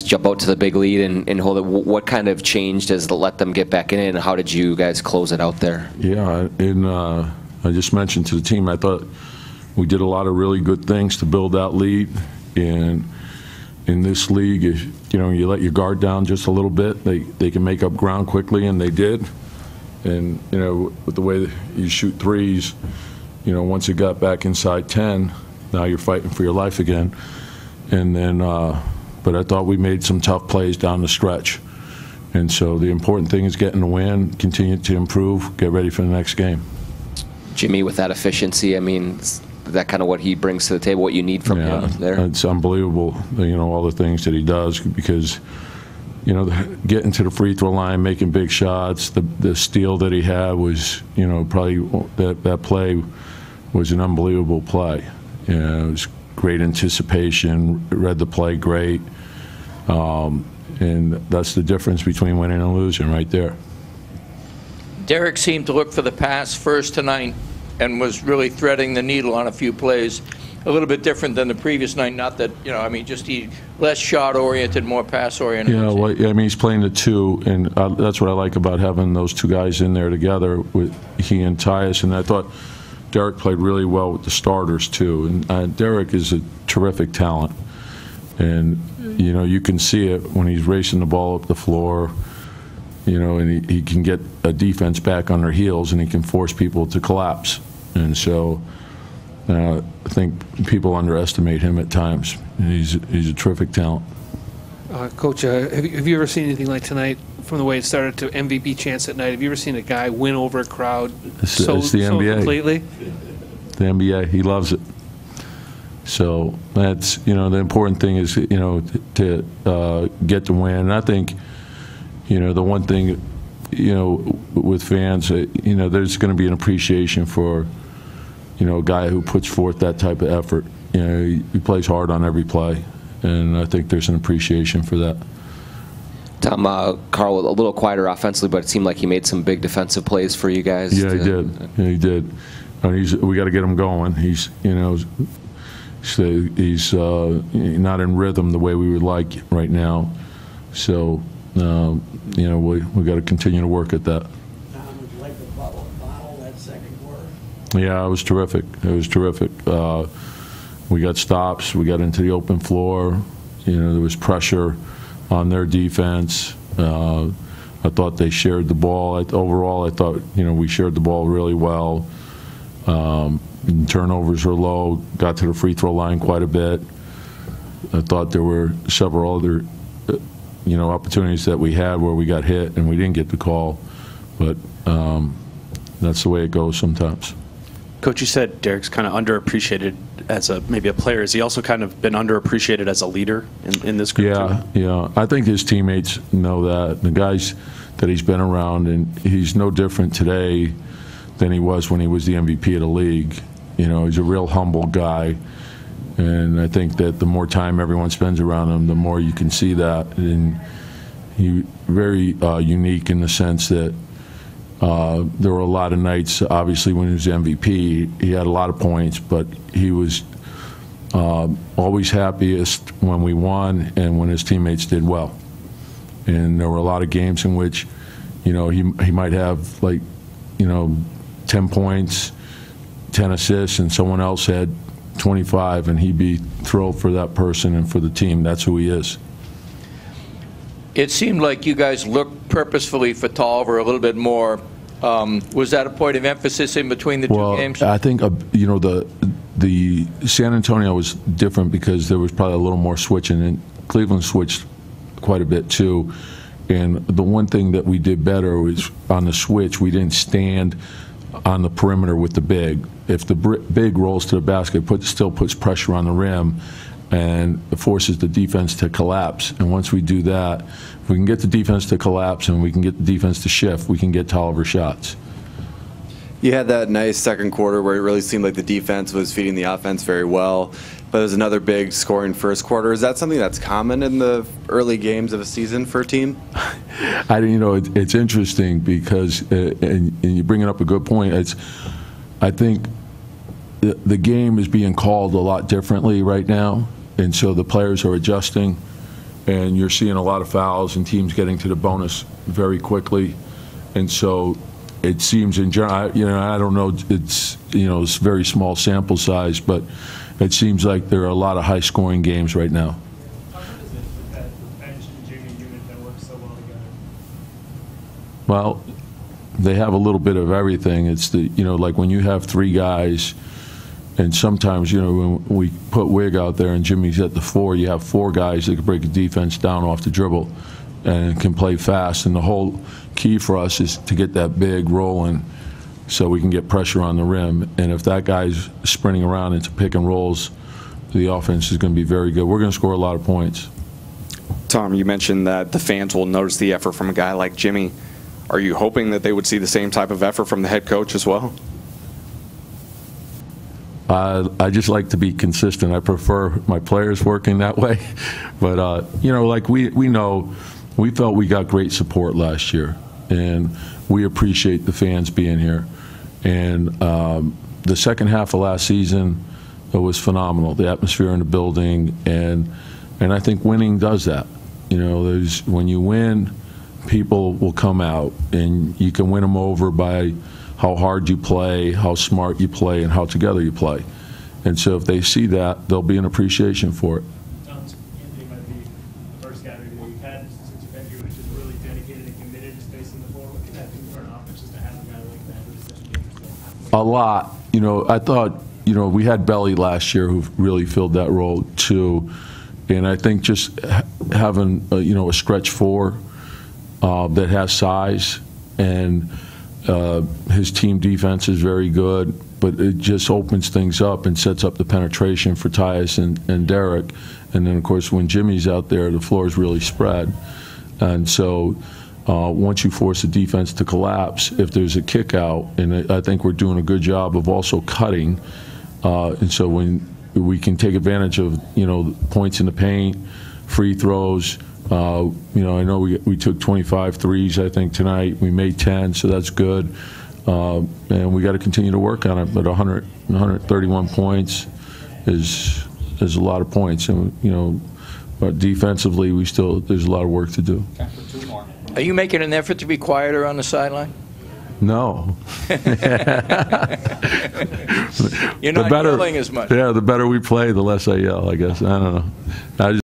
jump out to the big lead and hold it. What kind of changed as to let them get back in it, and how did you guys close it out there? Yeah, and I just mentioned to the team, I thought we did a lot of really good things to build that lead. And in this league, if you let your guard down just a little bit, they can make up ground quickly, and they did. And with the way that you shoot threes, once it got back inside 10, now you're fighting for your life again. And then, but I thought we made some tough plays down the stretch. And so the important thing is getting the win, continue to improve, get ready for the next game. Jimmy, with that efficiency, I mean, is that kind of what he brings to the table, what you need from him there? It's unbelievable, all the things that he does, because getting to the free throw line, making big shots, the steal that he had was, probably that play was an unbelievable play. It was great anticipation, read the play great, and that's the difference between winning and losing right there. Derrick seemed to look for the pass first tonight and was really threading the needle on a few plays. A little bit different than the previous night. Not that, just he less shot-oriented, more pass-oriented. Yeah, well, I mean, he's playing the two, and that's what I like about having those two guys in there together, with he and Tyus. And I thought Derrick played really well with the starters, too. And Derrick is a terrific talent. And, you can see it when he's racing the ball up the floor, and he can get a defense back on their heels, and he can force people to collapse. And so I think people underestimate him at times. He's a terrific talent. Coach, have you ever seen anything like tonight, from the way it started to MVP chance at night? Have you ever seen a guy win over a crowd it's the NBA. Completely? The NBA, he loves it. So that's, the important thing is, to get the win. And I think, the one thing, with fans, there's going to be an appreciation for, a guy who puts forth that type of effort. He plays hard on every play, and I think there's an appreciation for that. Tom, Carl, a little quieter offensively, but it seemed like he made some big defensive plays for you guys. Yeah, he did. Yeah, he did. We got to get him going. He's not in rhythm the way we would like right now. So, we got to continue to work at that. Tom, would you like to bottle that second quarter? Yeah, it was terrific. It was terrific. We got stops. We got into the open floor. There was pressure on their defense. I thought they shared the ball. Overall, I thought, we shared the ball really well. Turnovers were low. Got to the free throw line quite a bit. I thought there were several other, opportunities that we had where we got hit and we didn't get the call. But that's the way it goes sometimes. Coach, you said Derrick's kind of underappreciated as maybe a player. Has he also kind of been underappreciated as a leader in this group? Yeah. I think his teammates know that. The guys that he's been around, and he's no different today than he was when he was the MVP of the league. He's a real humble guy, and I think that the more time everyone spends around him, the more you can see that. And he's very unique in the sense that there were a lot of nights, obviously, when he was MVP, he had a lot of points, but he was always happiest when we won and when his teammates did well. And there were a lot of games in which, he might have 10 points, 10 assists, and someone else had 25, and he'd be thrilled for that person and for the team. That's who he is. It seemed like you guys looked purposefully for Tolliver a little bit more. Was that a point of emphasis in between the two games? I think the San Antonio was different because there was probably a little more switching, and Cleveland switched quite a bit too. And the one thing that we did better was on the switch, we didn't stand on the perimeter with the big. If the big rolls to the basket, still puts pressure on the rim and forces the defense to collapse. And once we do that, if we can get the defense to collapse and we can get the defense to shift, we can get Tolliver shots. You had that nice second quarter where it really seemed like the defense was feeding the offense very well, but there's another big scoring first quarter. Is that something that's common in the early games of a season for a team? It's interesting because, and you're bringing up a good point, I think the game is being called a lot differently right now, and so the players are adjusting. and you're seeing a lot of fouls and teams getting to the bonus very quickly. And so it seems in general, I don't know, it's it's very small sample size, but it seems like there are a lot of high-scoring games right now. How good is it with that bench and Jimmy unit that works so well together? Well, they have a little bit of everything. It's like when you have three guys, and sometimes, when we put Wig out there and Jimmy's at the 4, you have 4 guys that can break a defense down off the dribble and can play fast. And the whole key for us is to get that big rolling so we can get pressure on the rim. And if that guy's sprinting around into pick and rolls, the offense is going to be very good. We're going to score a lot of points. Tom, you mentioned that the fans will notice the effort from a guy like Jimmy. Are you hoping that they would see the same type of effort from the head coach as well? I just like to be consistent. I prefer my players working that way. But, like we know, we felt we got great support last year, and we appreciate the fans being here. And the second half of last season, it was phenomenal, the atmosphere in the building, and I think winning does that. When you win, people will come out, and you can win them over by how hard you play, how smart you play, and how together you play. And so if they see that, there'll be an appreciation for it. Anthony might be the first guy that you've had since you've been here, which is really dedicated and committed to spacing the floor. What can that do for an offense just to have a guy like that who's such an interesting? A lot. I thought, we had Belly last year who really filled that role too. And I think just having, a stretch 4 that has size, and his team defense is very good, but it just opens things up and sets up the penetration for Tyus and Derrick. And then, of course, when Jimmy's out there, the floor is really spread. And so once you force the defense to collapse, if there's a kick out, and I think we're doing a good job of also cutting, and so when we can take advantage of, points in the paint, free throws. I know we took 25 threes, I think, tonight. We made 10, so that's good. And we got to continue to work on it. But 131 points is a lot of points. And, but defensively, there's a lot of work to do. Okay, for 2 more. Are you making an effort to be quieter on the sideline? No. You're not yelling as much. Yeah, the better we play, the less I yell, I guess. I don't know.